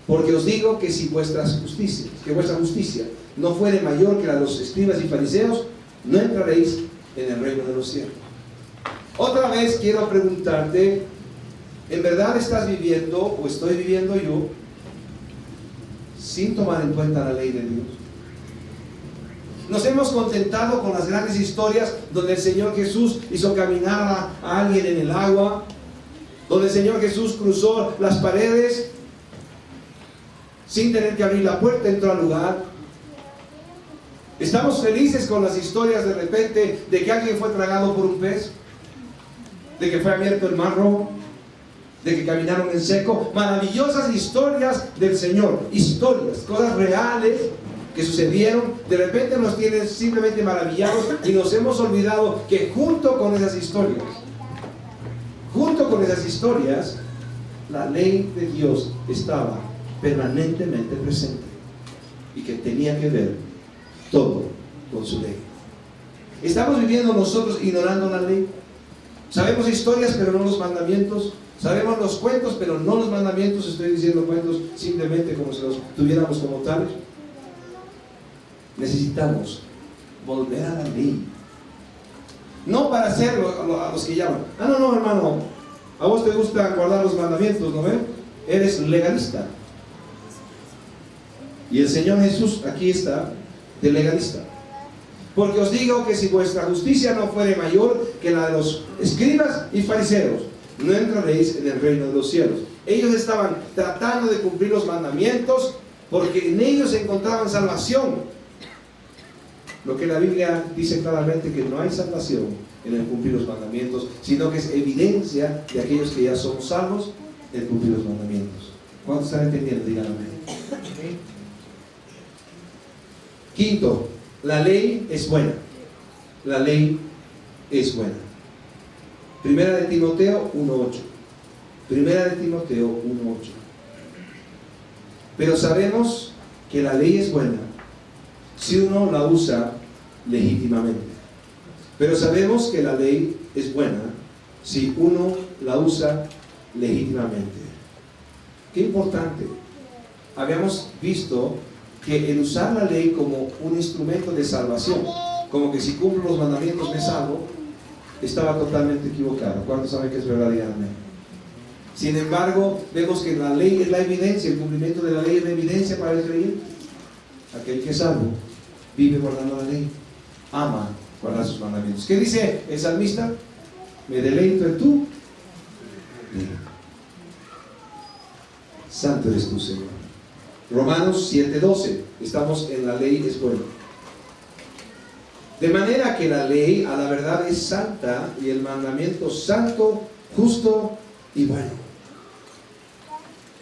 porque os digo que si vuestra justicia no fuere mayor que la de los escribas y fariseos, no entraréis en el reino de los cielos. Otra vez quiero preguntarte, ¿en verdad estás viviendo o estoy viviendo yo sin tomar en cuenta la ley de Dios? Nos hemos contentado con las grandes historias donde el Señor Jesús hizo caminar a alguien en el agua, donde el Señor Jesús cruzó las paredes sin tener que abrir la puerta, entró al lugar. Estamos felices con las historias de repente de que alguien fue tragado por un pez, de que fue abierto el mar rojo, de que caminaron en seco. Maravillosas historias del Señor, historias, cosas reales que sucedieron. De repente nos tienen simplemente maravillados y nos hemos olvidado que junto con esas historias, la ley de Dios estaba permanentemente presente y que tenía que ver todo con su ley. ¿Estamos viviendo nosotros ignorando la ley? Sabemos historias pero no los mandamientos. Sabemos los cuentos pero no los mandamientos. Estoy diciendo cuentos simplemente como si los tuviéramos como tales. Necesitamos volver a la ley, no para hacerlo a los que llaman: no hermano, a vos te gusta guardar los mandamientos, ¿no ves? Eres legalista. Y el Señor Jesús aquí está de legalista. Porque os digo que si vuestra justicia no fuere mayor que la de los escribas y fariseos, no entraréis en el reino de los cielos. Ellos estaban tratando de cumplir los mandamientos porque en ellos encontraban salvación. Lo que la Biblia dice claramente que no hay salvación en el cumplir los mandamientos, sino que es evidencia de aquellos que ya son salvos el cumplir los mandamientos. ¿Cuántos están entendiendo? Díganme. Quinto, la ley es buena. La ley es buena. Primera de Timoteo 1:8. Primera de Timoteo 1:8. Pero sabemos que la ley es buena si uno la usa legítimamente. Pero sabemos que la ley es buena si uno la usa legítimamente. Qué importante. Habíamos visto que el usar la ley como un instrumento de salvación, como que si cumplo los mandamientos me salvo, estaba totalmente equivocado. ¿Cuántos saben que es verdad? Díganme. Sin embargo, vemos que la ley es la evidencia, el cumplimiento de la ley es la evidencia para el creyente. Aquel que es salvo vive guardando la ley, ama guardar sus mandamientos. ¿Qué dice el salmista? Me deleito en tu ley. Santo eres tú, Señor. Romanos 7:12. Estamos en la ley es buena. De manera que la ley a la verdad es santa y el mandamiento santo, justo y bueno.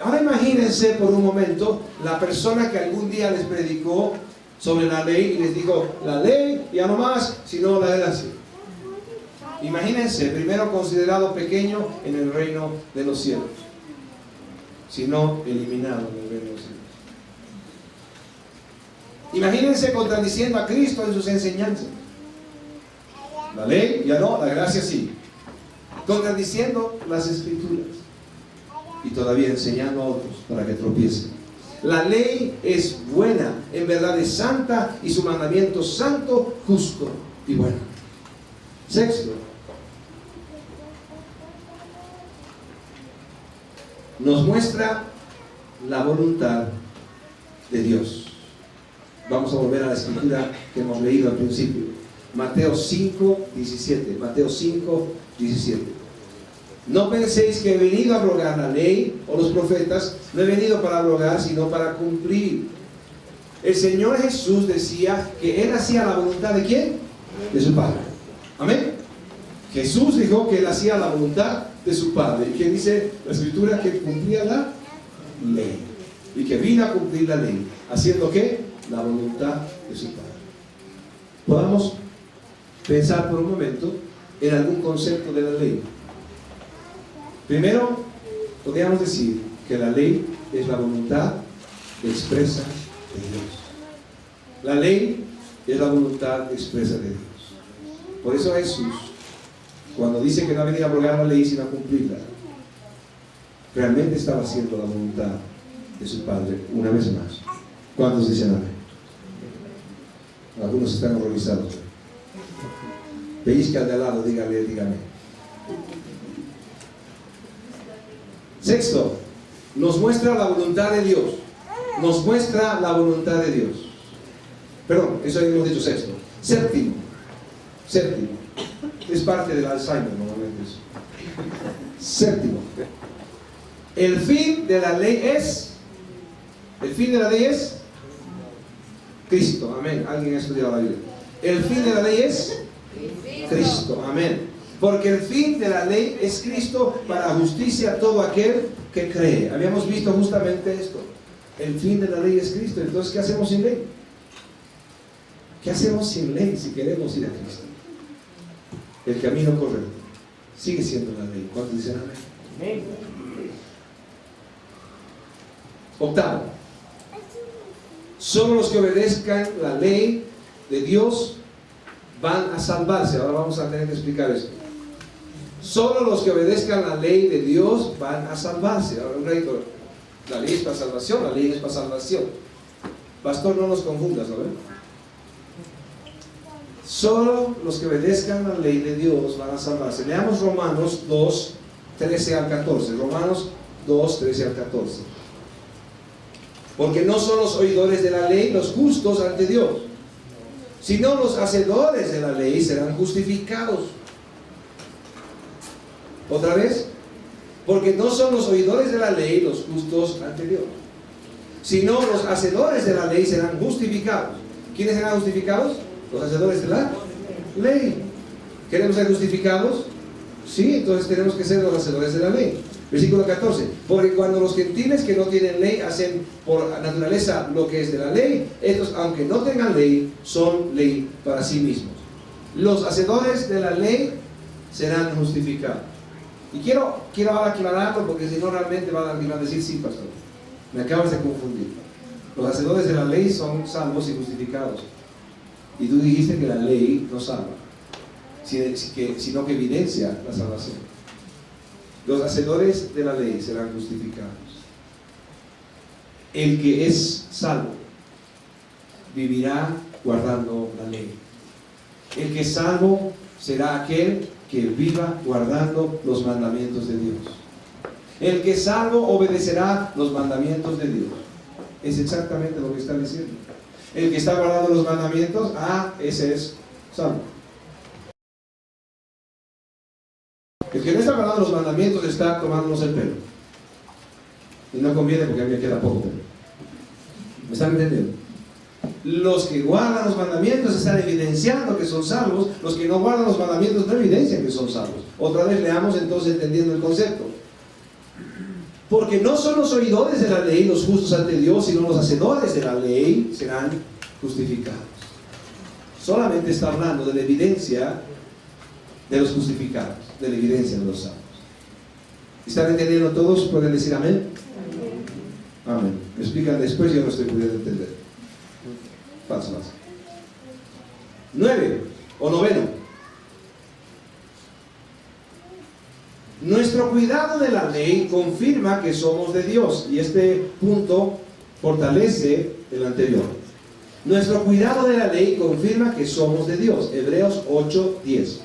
Ahora imagínense por un momento la persona que algún día les predicó sobre la ley y les dijo: la ley ya no más, sino la gracia. Imagínense, primero considerado pequeño en el reino de los cielos, sino eliminado en el reino de los cielos. Imagínense contradiciendo a Cristo en sus enseñanzas. La ley ya no, la gracia sí. Contradiciendo las escrituras y todavía enseñando a otros para que tropiecen. La ley es buena, en verdad es santa y su mandamiento santo, justo y bueno. Sexto, nos muestra la voluntad de Dios. Vamos a volver a la escritura que hemos leído al principio. Mateo 5:17. Mateo 5:17. No penséis que he venido a abrogar la ley o los profetas. No he venido para abrogar, sino para cumplir. El Señor Jesús decía que Él hacía la voluntad ¿de quién? de su Padre. Amén. Jesús dijo que él hacía la voluntad de su Padre. ¿Y qué dice la Escritura? Que cumplía la ley. Y que vino a cumplir la ley. ¿Haciendo qué? La voluntad de su Padre. Podamos pensar por un momento en algún concepto de la ley. Primero, podríamos decir que la ley es la voluntad expresa de Dios. La ley es la voluntad expresa de Dios. Por eso Jesús, cuando dice que no ha venido a abrogar la ley sino a cumplirla, realmente estaba haciendo la voluntad de su Padre una vez más. ¿Cuántos dicen amén? Algunos están horrorizados. Pellizca al de al lado, dígame. Sexto, nos muestra la voluntad de Dios. Nos muestra la voluntad de Dios. Perdón, eso hemos dicho sexto. Séptimo. Es parte del Alzheimer normalmente eso. Séptimo. El fin de la ley es Cristo. Amén. Alguien ha estudiado la Biblia. El fin de la ley es Cristo. Amén. Porque el fin de la ley es Cristo para justicia a todo aquel que cree. Habíamos visto justamente esto. El fin de la ley es Cristo. Entonces, ¿qué hacemos sin ley? ¿Qué hacemos sin ley si queremos ir a Cristo? El camino correcto sigue siendo la ley. ¿Cuántos dicen amén? Octavo. Solo los que obedezcan la ley de Dios van a salvarse. Ahora vamos a tener que explicar esto. Solo los que obedezcan la ley de Dios van a salvarse. Ahora, la ley es para salvación, la ley es para salvación. Pastor, no nos confundas, ¿no ven? Solo los que obedezcan la ley de Dios van a salvarse. Leamos Romanos 2, 13 al 14. Romanos 2, 13 al 14. Porque no son los oidores de la ley los justos ante Dios, sino los hacedores de la ley serán justificados. Otra vez, porque no son los oidores de la ley los justos ante Dios, sino los hacedores de la ley serán justificados. ¿Quiénes serán justificados? Los hacedores de la ley. ¿Queremos ser justificados? Sí, entonces tenemos que ser los hacedores de la ley. Versículo 14. Porque cuando los gentiles que no tienen ley hacen por naturaleza lo que es de la ley, estos, aunque no tengan ley, son ley para sí mismos. Los hacedores de la ley serán justificados. Y quiero ahora aclararlo, porque si no realmente van a decir: sí, pastor, me acabas de confundir. Los hacedores de la ley son salvos y justificados. Y tú dijiste que la ley no salva, sino que evidencia la salvación. Los hacedores de la ley serán justificados. El que es salvo vivirá guardando la ley. El que es salvo será aquel que viva guardando los mandamientos de Dios. El que es salvo obedecerá los mandamientos de Dios. Es exactamente lo que está diciendo. El que está guardando los mandamientos, ese es salvo. El que no está guardando los mandamientos está tomándonos el pelo. Y no conviene, porque a mí me queda poco pelo. ¿Me están entendiendo? Los que guardan los mandamientos están evidenciando que son salvos. Los que no guardan los mandamientos no evidencian que son salvos. Otra vez leamos entonces entendiendo el concepto. Porque no son los oidores de la ley los justos ante Dios, sino los hacedores de la ley serán justificados. Solamente está hablando de la evidencia de los justificados, de la evidencia de los salvos. ¿Están entendiendo todos? ¿Pueden decir amén? Amén. Me explican después, yo no estoy pudiendo entender. Paso. 9 o noveno. Nuestro cuidado de la ley confirma que somos de Dios, y este punto fortalece el anterior. Nuestro cuidado de la ley confirma que somos de Dios. Hebreos 8:10.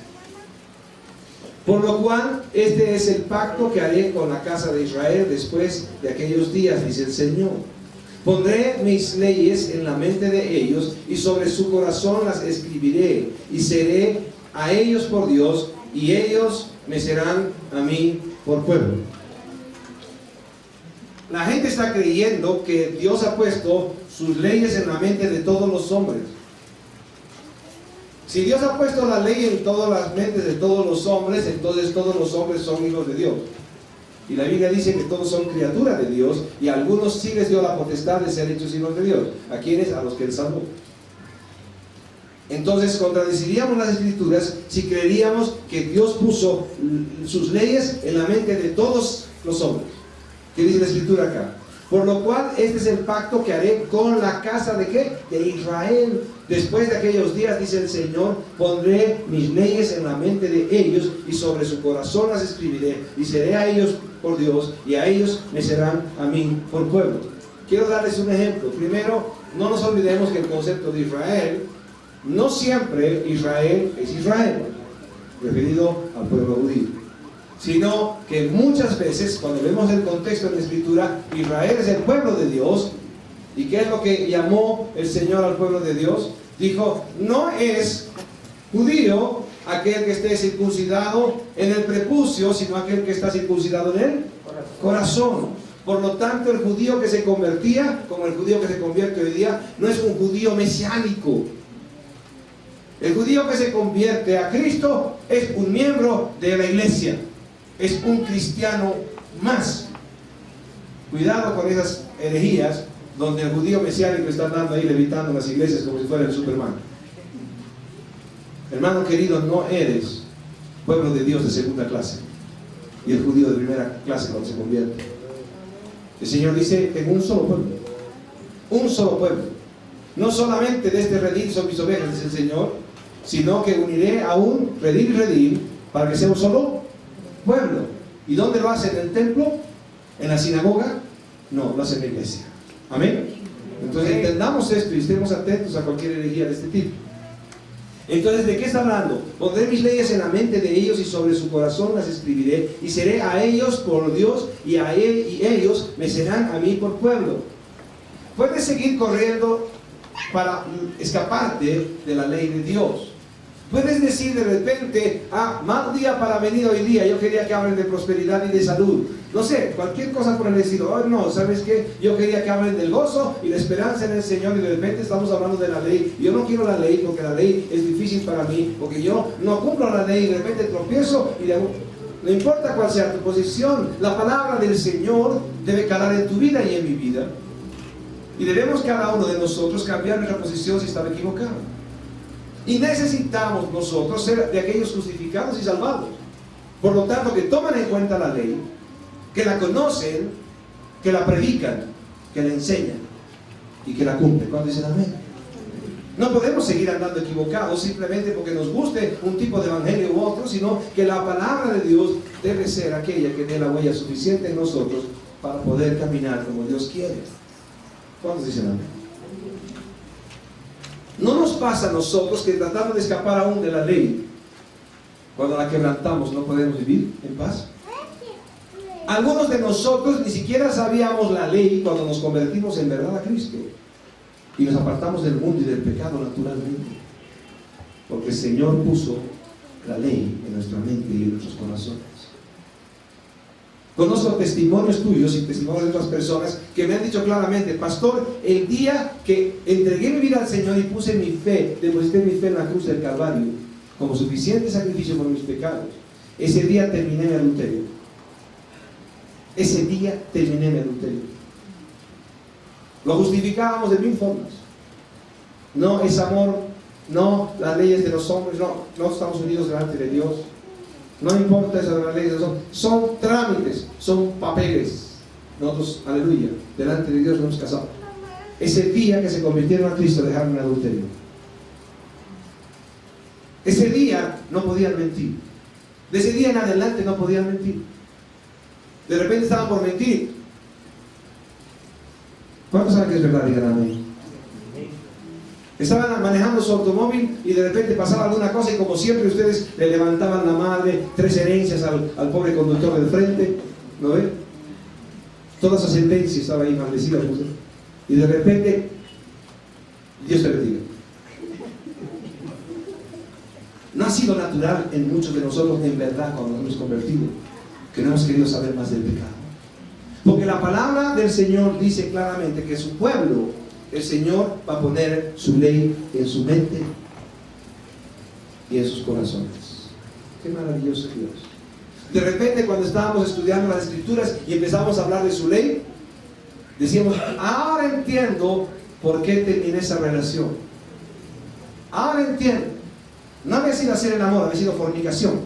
Por lo cual, este es el pacto que haré con la casa de Israel después de aquellos días, dice el Señor. Pondré mis leyes en la mente de ellos, y sobre su corazón las escribiré, y seré a ellos por Dios, y ellos me serán a mí por pueblo. La gente está creyendo que Dios ha puesto sus leyes en la mente de todos los hombres. Si Dios ha puesto la ley en todas las mentes de todos los hombres, entonces todos los hombres son hijos de Dios. Y la Biblia dice que todos son criaturas de Dios, y a algunos sí les dio la potestad de ser hechos hijos de Dios. ¿A quiénes? A los que Él salvó. Entonces contradeciríamos las Escrituras si creeríamos que Dios puso sus leyes en la mente de todos los hombres. ¿Qué dice la Escritura acá? Por lo cual este es el pacto que haré con la casa de ¿qué? De Israel. Después de aquellos días, dice el Señor, pondré mis leyes en la mente de ellos y sobre su corazón las escribiré, y seré a ellos por Dios y a ellos me serán a mí por pueblo. Quiero darles un ejemplo. Primero, no nos olvidemos que el concepto de Israel, no siempre Israel es Israel, referido al pueblo judío, sino que muchas veces, cuando vemos el contexto de la Escritura, Israel es el pueblo de Dios. ¿Y qué es lo que llamó el Señor al pueblo de Dios? Dijo, no es judío aquel que esté circuncidado en el prepucio, sino aquel que está circuncidado en el corazón. Por lo tanto, el judío que se convertía, como el judío que se convierte hoy día, no es un judío mesiánico. El judío que se convierte a Cristo es un miembro de la iglesia, es un cristiano más. Cuidado con esas herejías donde el judío mesiánico está andando ahí levitando en las iglesias como si fuera el Superman. Hermano querido, no eres pueblo de Dios de segunda clase y el judío de primera clase cuando se convierte. El Señor dice, tengo un solo pueblo, un solo pueblo. No solamente de este redil son mis ovejas, dice el Señor, sino que uniré a un redil y redil para que sea un solo pueblo. ¿Y dónde lo hace? ¿En el templo? ¿En la sinagoga? No, lo hace en la iglesia. Amén. Entonces entendamos esto y estemos atentos a cualquier herejía de este tipo. Entonces, ¿de qué está hablando? Pondré mis leyes en la mente de ellos y sobre su corazón las escribiré, y seré a ellos por Dios y ellos me serán a mí por pueblo. Puedes seguir corriendo para escaparte de la ley de Dios. Puedes decir de repente, mal día para venir hoy día, yo quería que hablen de prosperidad y de salud. No sé, cualquier cosa por el estilo. Oh, no, ¿sabes qué? Yo quería que hablen del gozo y la esperanza en el Señor, y de repente estamos hablando de la ley. Yo no quiero la ley porque la ley es difícil para mí, porque yo no cumplo la ley y de repente tropiezo y no importa cuál sea tu posición, la palabra del Señor debe calar en tu vida y en mi vida. Y debemos cada uno de nosotros cambiar nuestra posición si estaba equivocado. Y necesitamos nosotros ser de aquellos justificados y salvados. Por lo tanto, que toman en cuenta la ley, que la conocen, que la predican, que la enseñan y que la cumplen. ¿Cuándo dicen amén? No podemos seguir andando equivocados simplemente porque nos guste un tipo de evangelio u otro, sino que la palabra de Dios debe ser aquella que dé la huella suficiente en nosotros para poder caminar como Dios quiere. ¿Cuántos dicen amén? No nos pasa a nosotros que tratando de escapar aún de la ley, cuando la quebrantamos no podemos vivir en paz. Algunos de nosotros ni siquiera sabíamos la ley cuando nos convertimos en verdad a Cristo y nos apartamos del mundo y del pecado naturalmente, porque el Señor puso la ley en nuestra mente y en nuestros corazones. Conozco testimonios tuyos y testimonios de otras personas que me han dicho claramente, pastor, el día que entregué mi vida al Señor y puse mi fe, deposité mi fe en la cruz del Calvario como suficiente sacrificio por mis pecados, ese día terminé mi adulterio. Ese día terminé mi adulterio. Lo justificábamos de mil formas. No es amor, no las leyes de los hombres, no estamos unidos delante de Dios. No importa eso de las leyes de los hombres, son trámites, son papeles. Nosotros, aleluya, delante de Dios nos hemos casado. Ese día que se convirtieron a Cristo dejaron el adulterio. Ese día no podían mentir. De ese día en adelante no podían mentir. De repente estaban por mentir. ¿Cuántos saben que es verdad? Digan amén. Estaban manejando su automóvil y de repente pasaba alguna cosa y como siempre ustedes le levantaban la madre, 3 herencias al pobre conductor del frente, ¿no ven? Toda esa sentencia estaba ahí maldecida y de repente Dios te bendiga. No ha sido natural en muchos de nosotros en verdad cuando nos hemos convertido, que no hemos querido saber más del pecado, porque la palabra del Señor dice claramente que su pueblo, el Señor va a poner su ley en su mente. y en sus corazones. Qué maravilloso Dios. De repente, cuando estábamos estudiando las Escrituras y empezamos a hablar de su ley, decíamos, ahora entiendo por qué terminé esa relación. Ahora entiendo. No había sido hacer el amor, había sido fornicación.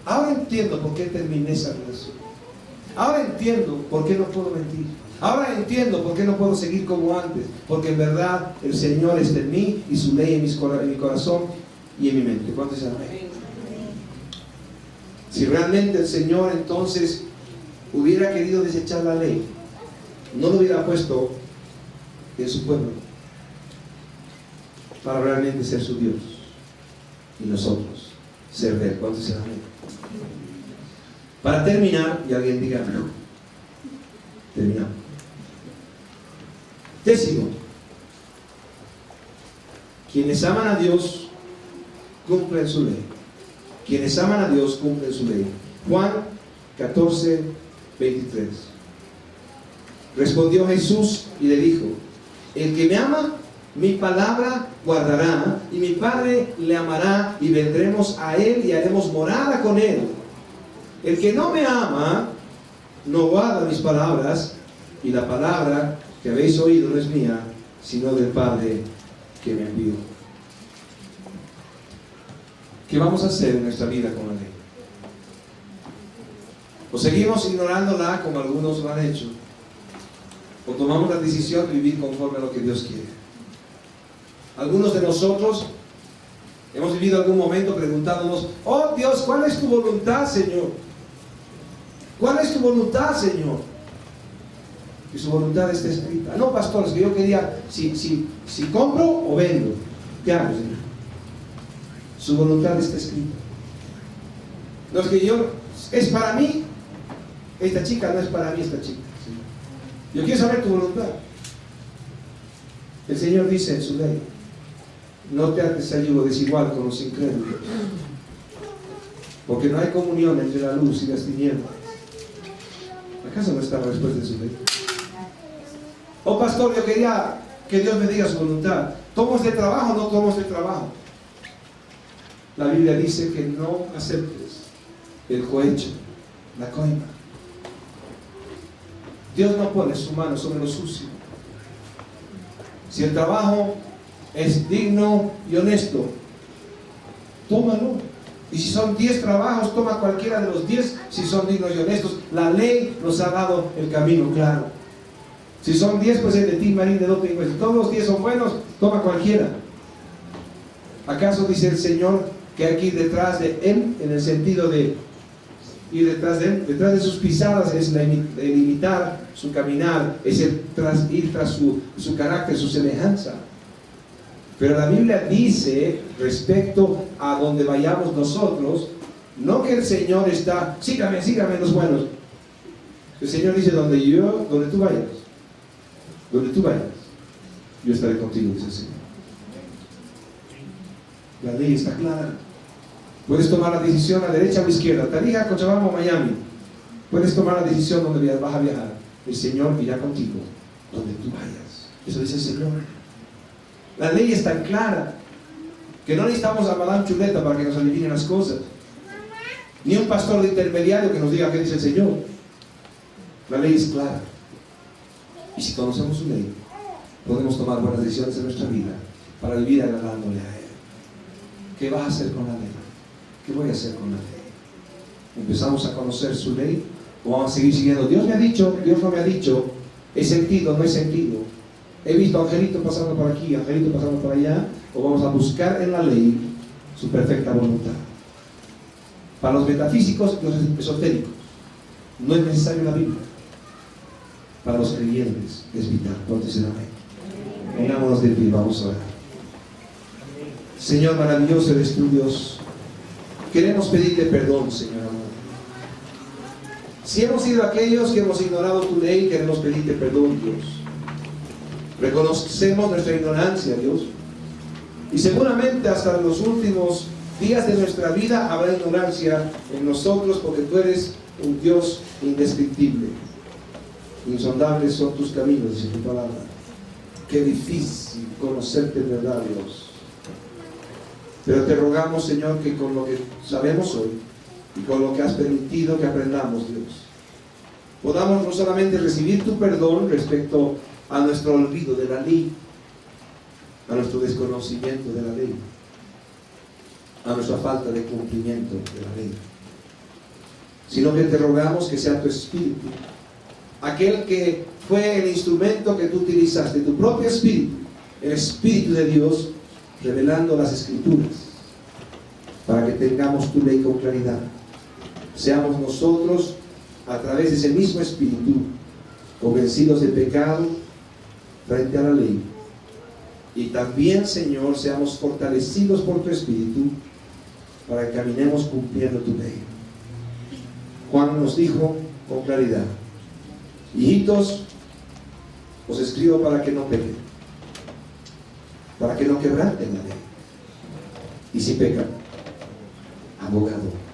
Ahora entiendo por qué terminé esa relación. Ahora entiendo por qué no puedo mentir. Ahora entiendo por qué no puedo seguir como antes. Porque en verdad el Señor está en mí y su ley en mi corazón y en mi mente. ¿Cuántos dicen amén? Si realmente el Señor entonces hubiera querido desechar la ley, no lo hubiera puesto en su pueblo para realmente ser su Dios y nosotros ser de Él. ¿Cuántos dicen amén? Para terminar, y alguien diga no, terminamos. Décimo, quienes aman a Dios cumplen su ley. Quienes aman a Dios cumplen su ley. Juan 14, 23. Respondió Jesús y le dijo: el que me ama, mi palabra guardará, y mi Padre le amará, y vendremos a él y haremos morada con él. El que no me ama, no guarda mis palabras, y la palabra que habéis oído no es mía, sino del Padre que me envió. ¿Qué vamos a hacer en nuestra vida con la ley? ¿O seguimos ignorándola como algunos lo han hecho? ¿O tomamos la decisión de vivir conforme a lo que Dios quiere? Algunos de nosotros hemos vivido algún momento preguntándonos: oh Dios, ¿cuál es tu voluntad, Señor? ¿Cuál es tu voluntad, Señor? Y su voluntad está escrita. No, pastor, es que yo quería, si compro o vendo, ¿qué hago, Señor? Su voluntad está escrita. No es que yo, es para mí, esta chica no es para mí, esta chica. Yo quiero saber tu voluntad. El Señor dice en su ley: no te hagas yugo desigual con los incrédulos, porque no hay comunión entre la luz y las tinieblas. ¿Acaso no está la respuesta de su ley? Oh pastor, yo quería que Dios me diga su voluntad. ¿Tomo este trabajo o no tomo este trabajo? La Biblia dice que no aceptes el cohecho, la coima. Dios no pone su mano sobre lo sucio. Si el trabajo es digno y honesto, tómalo. Y si son 10 trabajos, toma cualquiera de los 10 si son dignos y honestos. La ley nos ha dado el camino claro. Si son 10, pues el de ti, Marín, de Dote, pues si todos los 10 son buenos, toma cualquiera. ¿Acaso dice el Señor que hay que ir detrás de Él, en el sentido de ir detrás de Él? Detrás de sus pisadas es el imitar su caminar, es ir tras su carácter, su semejanza. Pero la Biblia dice, respecto a donde vayamos nosotros, no que el Señor está, sígame los buenos. El Señor dice: donde tú vayas, yo estaré contigo, dice el Señor. La ley está clara. Puedes tomar la decisión a derecha o a izquierda, Tarija, Cochabamba o Miami. Puedes tomar la decisión donde vas a viajar. El Señor irá contigo donde tú vayas. Eso dice el Señor. La ley es tan clara que no necesitamos a Madame Chuleta para que nos adivinen las cosas, ni un pastor de intermediario que nos diga qué dice el Señor. La ley es clara. Y si conocemos su ley, podemos tomar buenas decisiones en nuestra vida para vivir agradándole a Él. ¿Qué vas a hacer con la ley? ¿Qué voy a hacer con la ley? ¿Empezamos a conocer su ley o vamos a seguir siguiendo? Dios me ha dicho, Dios no me ha dicho, he sentido, no he sentido, he visto angelito pasando por aquí, angelito pasando por allá, o vamos a buscar en la ley su perfecta voluntad? Para los metafísicos, los esotéricos, no es necesario la Biblia. Para los creyentes es vital. ¿Cuántos dicen amén? Pongámonos de pie, vamos a orar. Señor maravilloso, eres tu Dios. Queremos pedirte perdón, Señor amado. Si hemos sido aquellos que hemos ignorado tu ley, queremos pedirte perdón, Dios. Reconocemos nuestra ignorancia, Dios. Y seguramente hasta los últimos días de nuestra vida habrá ignorancia en nosotros, porque tú eres un Dios indescriptible. Insondables son tus caminos, dice tu palabra. Qué difícil conocerte en verdad, Dios. Pero te rogamos, Señor, que con lo que sabemos hoy y con lo que has permitido que aprendamos, Dios, podamos no solamente recibir tu perdón respecto a nuestro olvido de la ley, a nuestro desconocimiento de la ley, a nuestra falta de cumplimiento de la ley, sino que te rogamos que sea tu Espíritu, aquel que fue el instrumento que tú utilizaste, tu propio Espíritu, el Espíritu de Dios, revelando las Escrituras, para que tengamos tu ley con claridad. Seamos nosotros, a través de ese mismo Espíritu, convencidos de pecado frente a la ley. Y también, Señor, seamos fortalecidos por tu Espíritu, para que caminemos cumpliendo tu ley. Juan nos dijo con claridad: hijitos, os escribo para que no pequen, para que no quebranten la ley. Y si pecan, abogado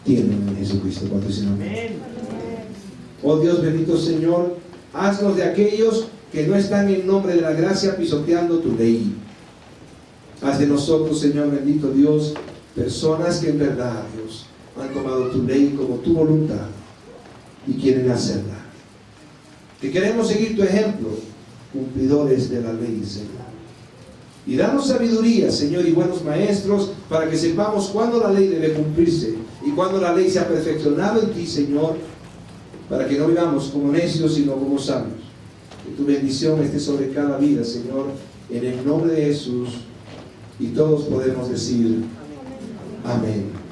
tienen en Jesucristo. ¿Cuántos dicen amén? Oh Dios bendito, Señor, haznos de aquellos que no están en nombre de la gracia pisoteando tu ley. Haz de nosotros, Señor bendito Dios, personas que en verdad, Dios, han tomado tu ley como tu voluntad y quieren hacerla. Que queremos seguir tu ejemplo, cumplidores de la ley, Señor. Y danos sabiduría, Señor, y buenos maestros, para que sepamos cuándo la ley debe cumplirse y cuándo la ley se ha perfeccionado en ti, Señor, para que no vivamos como necios, sino como sabios. Que tu bendición esté sobre cada vida, Señor, en el nombre de Jesús. Y todos podemos decir amén.